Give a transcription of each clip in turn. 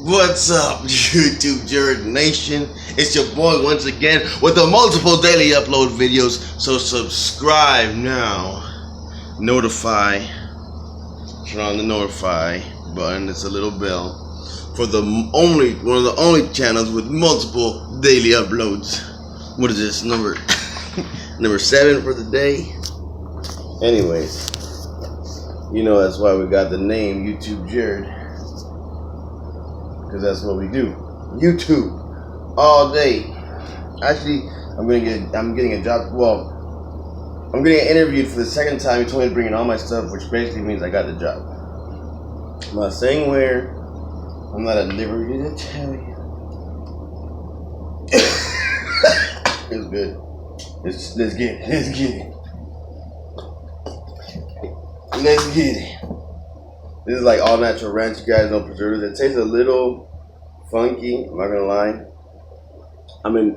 What's up, YouTube Jared Nation? It's your boy once again with the multiple daily upload videos. So subscribe now. Notify. Turn on the notify button. It's a little bell for one of the only channels with multiple daily uploads. What is this number? Number 7 for the day. Anyways, you know that's why we got the name YouTube Jared. Because that's what we do. YouTube all day. Actually, I'm getting a job. Well, I'm getting interviewed for the second time. He told me to bring in all my stuff, which basically means I got the job. I'm not saying where. I'm not at liberty to tell you. It's good. Let's get it. Let's get it. Let's get it. This is like all natural ranch, you guys, no preservatives. It tastes a little funky, I'm not gonna lie. I mean,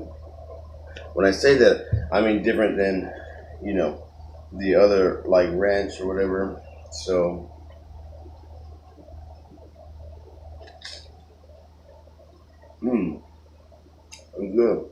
when I say that, I mean different than, you know, the other like ranch or whatever. So, it's good.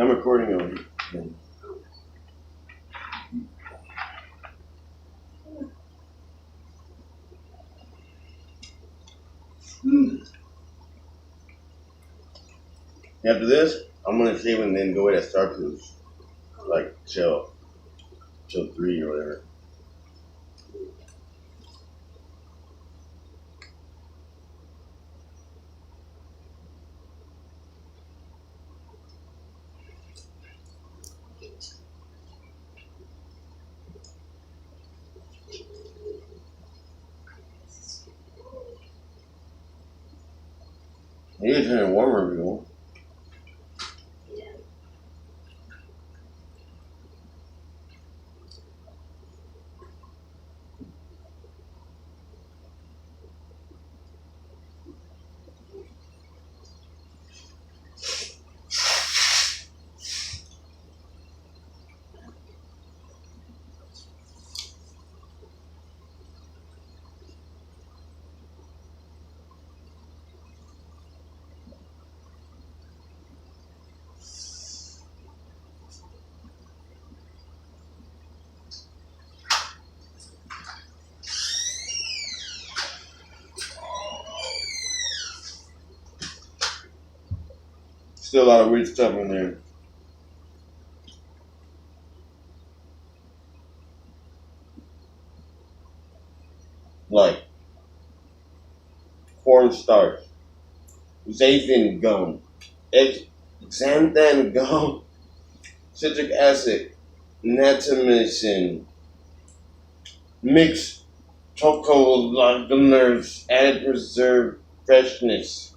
I'm recording over here. After this, I'm gonna shave and then go eat at Starbucks, like till 3 or whatever. It is getting warmer, people. Still a lot of weird stuff in there. Like cornstarch, xanthan gum, xanthan gum, citric acid, natamycin, mixed tocolarganers, added preserved freshness.